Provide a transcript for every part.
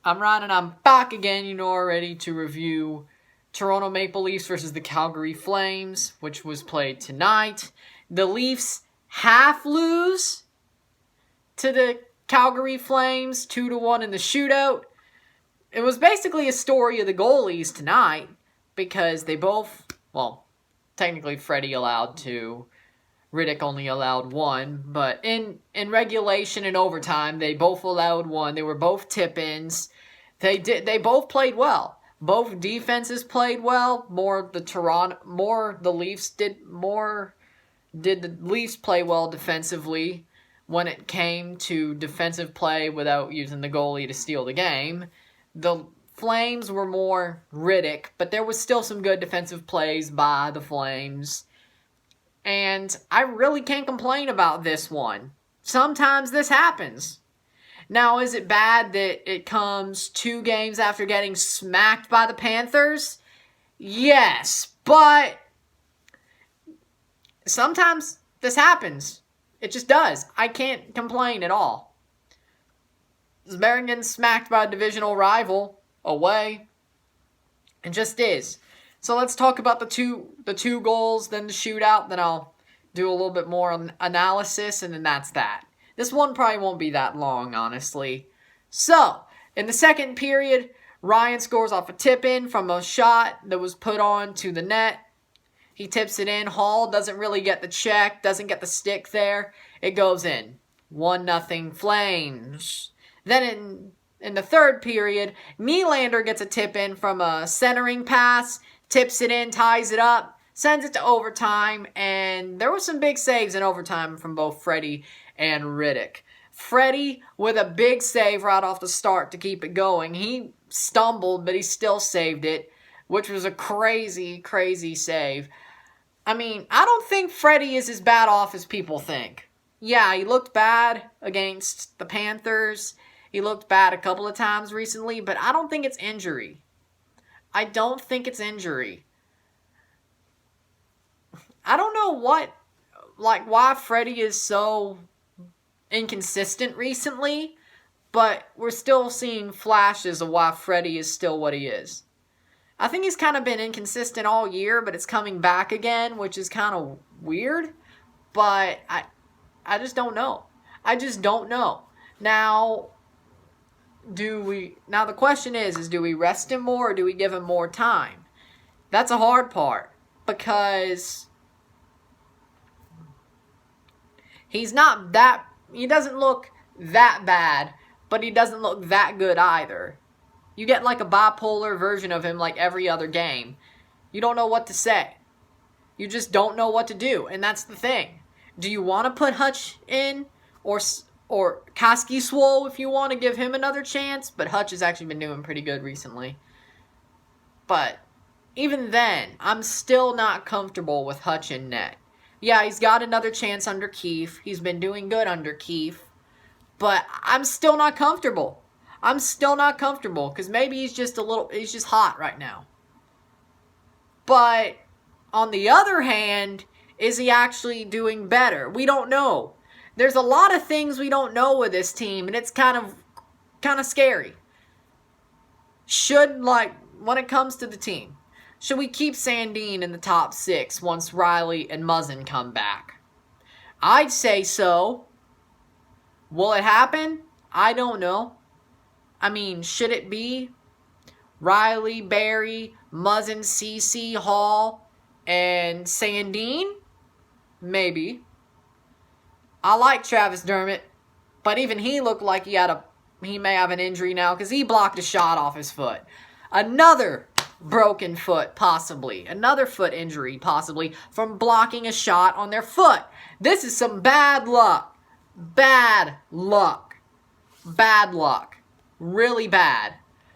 I'm Ryan and I'm back again, you know already, to review Toronto Maple Leafs versus the Calgary Flames, which was played tonight. The Leafs half lose to the Calgary Flames, 2-1 in the shootout. It was basically a story of the goalies tonight, because they both, well, technically Freddie allowed two, Riddick only allowed one, but in regulation and overtime, they both allowed one. They were both tip-ins. They both played well. Both defenses played well. The Leafs play well defensively when it came to defensive play without using the goalie to steal the game. The Flames were more Riddick, but there was still some good defensive plays by the Flames. And I really can't complain about this one. Sometimes this happens. Now, is it bad that it comes 2 games after getting smacked by the Panthers? Yes, but sometimes this happens. It just does. I can't complain at all. It's better than getting smacked by a divisional rival away. It just is. So let's talk about the two goals, then the shootout, then I'll do a little bit more analysis, and then that's that. This one probably won't be that long, honestly. So, in the second period, Ryan scores off a tip-in from a shot that was put on to the net. He tips it in. Hall doesn't really get the check, doesn't get the stick there. It goes in. 1-0 Flames. Then in the third period, Nylander gets a tip-in from a centering pass, tips it in, ties it up, sends it to overtime, and there were some big saves in overtime from both Freddie and Riddick. Freddie with a big save right off the start to keep it going. He stumbled, but he still saved it, which was a crazy, crazy save. I mean, I don't think Freddie is as bad off as people think. Yeah, he looked bad against the Panthers. He looked bad a couple of times recently, but I don't think it's injury. I don't think it's injury. I don't know why Freddie is so inconsistent recently, but we're still seeing flashes of why Freddie is still what he is. I think he's kind of been inconsistent all year, but it's coming back again, which is kind of weird, but I just don't know. I just don't know. Now, the question is do we rest him more or do we give him more time? That's a hard part, because he doesn't look that bad, but he doesn't look that good either. You get like a bipolar version of him like every other game. You don't know what to say. You just don't know what to do, and that's the thing. Do you want to put Hutch in, or Koski Swole if you want to give him another chance? But Hutch has actually been doing pretty good recently. But even then, I'm still not comfortable with Hutch in net. Yeah, he's got another chance under Keefe. He's been doing good under Keefe. But I'm still not comfortable. I'm still not comfortable, because maybe he's just hot right now. But on the other hand, is he actually doing better? We don't know. There's a lot of things we don't know with this team, and it's kind of scary. When it comes to the team, should we keep Sandin in the top 6 once Riley and Muzzin come back? I'd say so. Will it happen? I don't know. I mean, should it be Riley, Barry, Muzzin, CC, Hall, and Sandin? Maybe. I like Travis Dermott, but even he looked like he may have an injury now, because he blocked a shot off his foot. Another broken foot, possibly. Another foot injury, possibly, from blocking a shot on their foot. This is some bad luck. Bad luck. Bad luck. Really bad.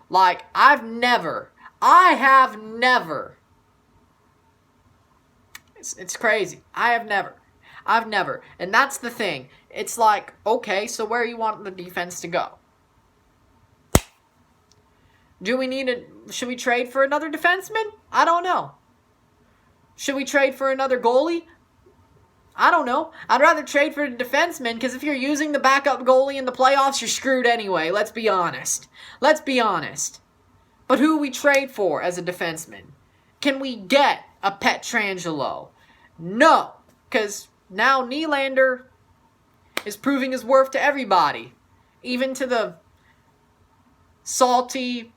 Like, I have never. It's crazy. I've never. And that's the thing. It's like, okay, so where you want the defense to go? Should we trade for another defenseman? I don't know. Should we trade for another goalie? I don't know. I'd rather trade for a defenseman because if you're using the backup goalie in the playoffs, you're screwed anyway. Let's be honest. Let's be honest. But who we trade for as a defenseman? Can we get a Pietrangelo? No, because now Nylander is proving his worth to everybody, even to the salty,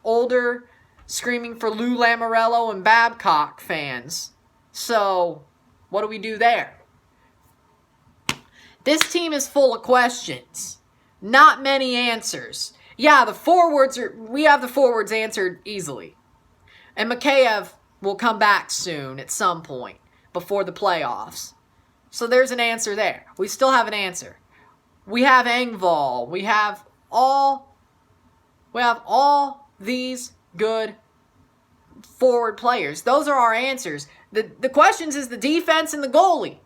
older, screaming for Lou Lamoriello and Babcock fans. So, what do we do there? This team is full of questions. Not many answers. Yeah, we have the forwards answered easily. And Mikheyev will come back soon at some point before the playoffs. So there's an answer there. We still have an answer. We have Engvall. We have all these good forward players. Those are our answers. The questions is the defense and the goalie.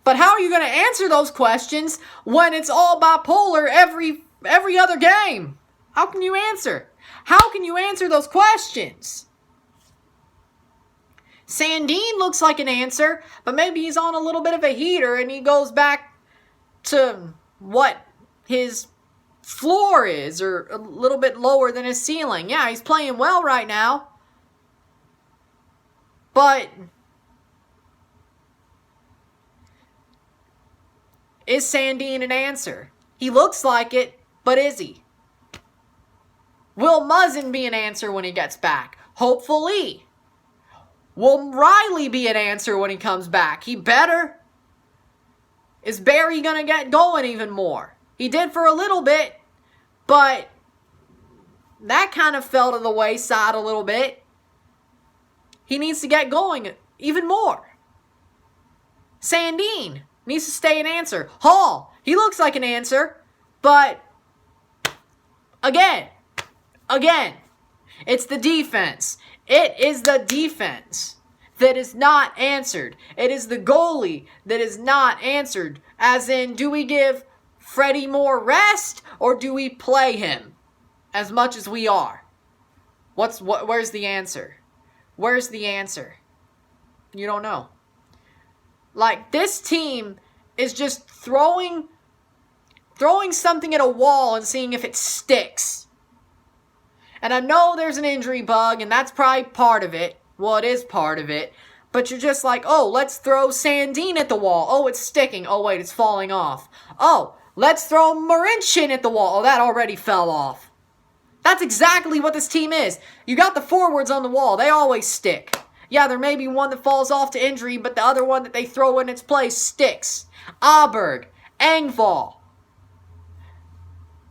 But how are you going to answer those questions when it's all bipolar every other game? How can you answer? How can you answer those questions? Sandin looks like an answer, but maybe he's on a little bit of a heater and he goes back to what his floor is, or a little bit lower than his ceiling. Yeah, he's playing well right now. But is Sandin an answer? He looks like it, but is he? Will Muzzin be an answer when he gets back? Hopefully. Will Riley be an answer when he comes back? He better. Is Barry going to get going even more? He did for a little bit, but that kind of fell to the wayside a little bit. He needs to get going even more. Sandin needs to stay an answer. Hall, he looks like an answer, but again, it's the defense. It is the defense that is not answered. It is the goalie that is not answered. As in, do we give Freddie more rest or do we play him as much as we are? Where's the answer? Where's the answer? You don't know. Like, this team is just throwing something at a wall and seeing if it sticks. And I know there's an injury bug, and that's probably part of it. Well, it is part of it. But you're just like, oh, let's throw Sandin at the wall. Oh, it's sticking. Oh, wait, it's falling off. Oh, let's throw Marincin at the wall. Oh, that already fell off. That's exactly what this team is. You got the forwards on the wall. They always stick. Yeah, there may be one that falls off to injury, but the other one that they throw in its place sticks. Aberg, Engvall.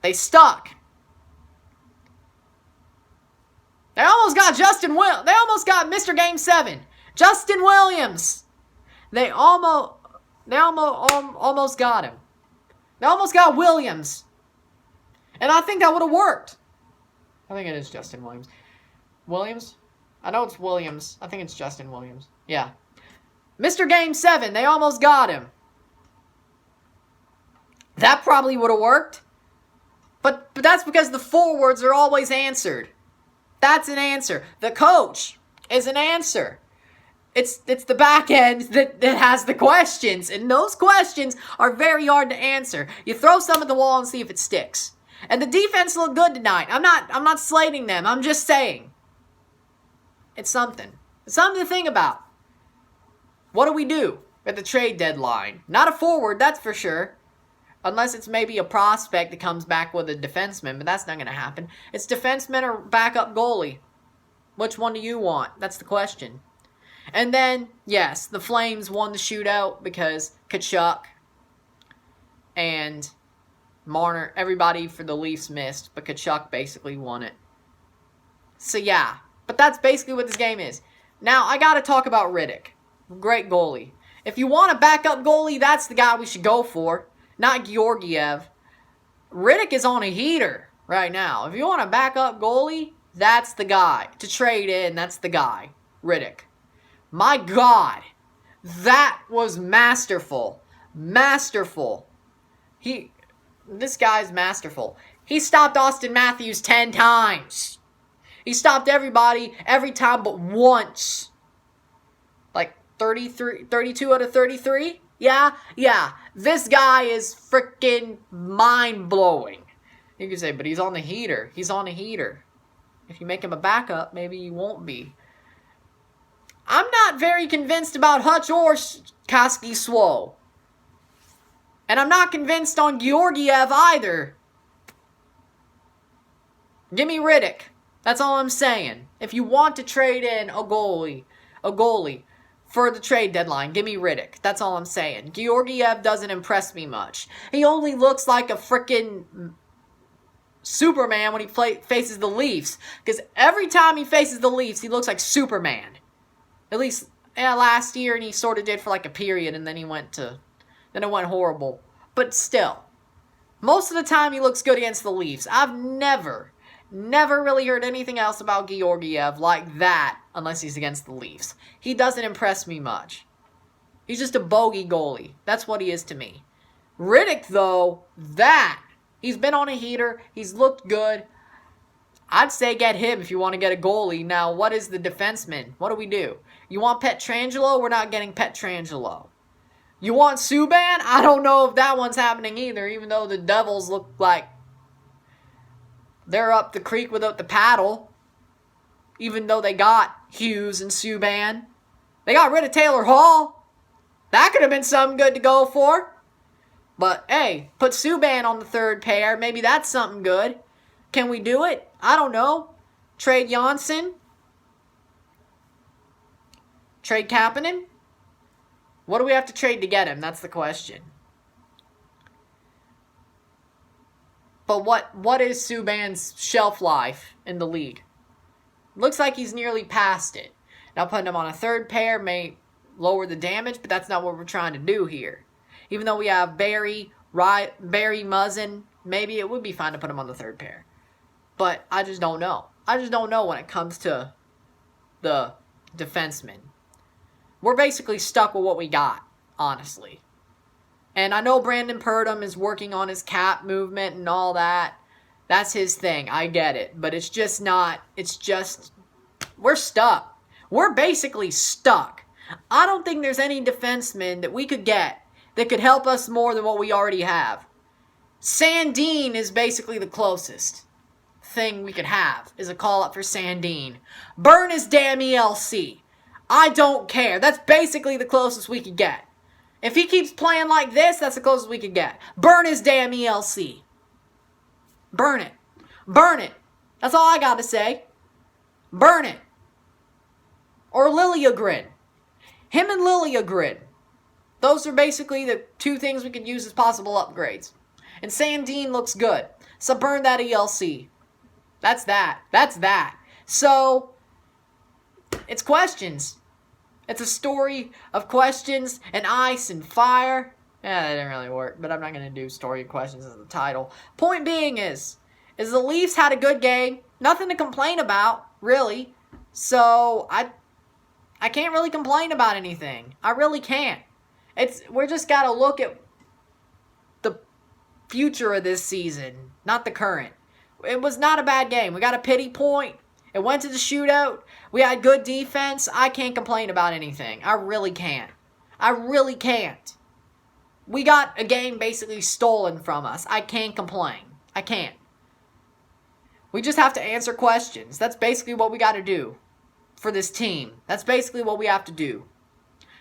They stuck. They almost got They almost got Mr. Game 7. Justin Williams. They almost got him. They almost got Williams. And I think that would have worked. I think it is Justin Williams. Williams? I know it's Williams. I think it's Justin Williams. Yeah. Mr. Game 7. They almost got him. That probably would have worked. But that's because the forwards are always answered. That's an answer. The coach is an answer. It's the back end that has the questions. And those questions are very hard to answer. You throw some at the wall and see if it sticks. And the defense looked good tonight. I'm not slating them. I'm just saying. It's something. It's something to think about. What do we do at the trade deadline? Not a forward, that's for sure. Unless it's maybe a prospect that comes back with a defenseman, but that's not going to happen. It's defenseman or backup goalie. Which one do you want? That's the question. And then, yes, the Flames won the shootout because Tkachuk and Marner, everybody for the Leafs missed, but Tkachuk basically won it. So yeah, but that's basically what this game is. Now, I got to talk about Riddick. Great goalie. If you want a backup goalie, that's the guy we should go for. Not Georgiev. Riddick is on a heater right now. If you want a backup goalie, that's the guy. To trade in, that's the guy. Riddick. My God. That was masterful. Masterful. This guy's masterful. He stopped Austin Matthews 10 times. He stopped everybody every time but once. Like 32 out of 33? Yeah. This guy is freaking mind-blowing. You can say, but he's on the heater. He's on a heater. If you make him a backup, maybe he won't be. I'm not very convinced about Hutch or Koski Swo. And I'm not convinced on Georgiev either. Give me Riddick. That's all I'm saying. If you want to trade in a goalie for the trade deadline, give me Riddick. That's all I'm saying. Georgiev doesn't impress me much. He only looks like a freaking Superman when he faces the Leafs. Because every time he faces the Leafs, he looks like Superman. At least last year, and he sort of did for like a period, and then it went horrible. But still, most of the time he looks good against the Leafs. I've never really heard anything else about Georgiev like that unless he's against the Leafs. He doesn't impress me much. He's just a bogey goalie. That's what he is to me. Riddick, though, he's been on a heater. He's looked good. I'd say get him if you want to get a goalie. Now, what is the defenseman? What do we do? You want Pietrangelo? We're not getting Pietrangelo. You want Subban? I don't know if that one's happening either, even though the Devils look like they're up the creek without the paddle. Even though they got Hughes and Subban. They got rid of Taylor Hall. That could have been something good to go for. But, hey, put Subban on the third pair. Maybe that's something good. Can we do it? I don't know. Trade Janssen? Trade Kapanen? What do we have to trade to get him? That's the question. But what is Subban's shelf life in the league? Looks like he's nearly past it. Now putting him on a third pair may lower the damage, but that's not what we're trying to do here. Even though we have Barry, Muzzin, maybe it would be fine to put him on the third pair. But I just don't know. I just don't know when it comes to the defensemen. We're basically stuck with what we got, honestly. And I know Brandon Purdom is working on his cap movement and all that. That's his thing. I get it. But it's just not. It's just, we're stuck. We're basically stuck. I don't think there's any defenseman that we could get that could help us more than what we already have. Sandin is basically the closest thing we could have, is a call-up for Sandin. Burn his damn ELC. I don't care. That's basically the closest we could get. If he keeps playing like this, that's the closest we could get. Burn his damn ELC. Burn it. Burn it. That's all I got to say. Burn it. Or Liljegren. Him and Liljegren. Those are basically the two things we could use as possible upgrades. And Sandin looks good. So burn that ELC. That's that. That's that. So, it's questions. It's a story of questions and ice and fire. Yeah, that didn't really work, but I'm not going to do story of questions as the title. Point being is the Leafs had a good game. Nothing to complain about, really. So, I can't really complain about anything. I really can't. We're just got to look at the future of this season, not the current. It was not a bad game. We got a pity point. It went to the shootout. We had good defense. I can't complain about anything. I really can't. I really can't. We got a game basically stolen from us. I can't complain. I can't. We just have to answer questions. That's basically what we got to do for this team. That's basically what we have to do.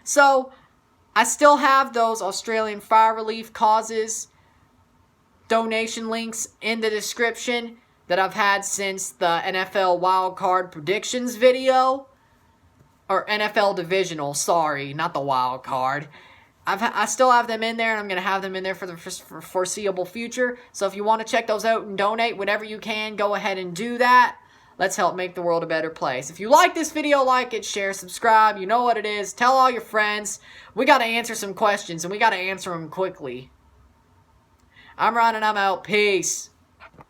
So, I still have those Australian Fire Relief causes donation links in the description that I've had since the NFL Wildcard Predictions video. Or NFL Divisional, sorry, not the Wildcard. I still have them in there, and I'm going to have them in there for the foreseeable future. So if you want to check those out and donate whatever you can, go ahead and do that. Let's help make the world a better place. If you like this video, like it, share, subscribe. You know what it is. Tell all your friends. We got to answer some questions, and we got to answer them quickly. I'm Ron, and I'm out. Peace.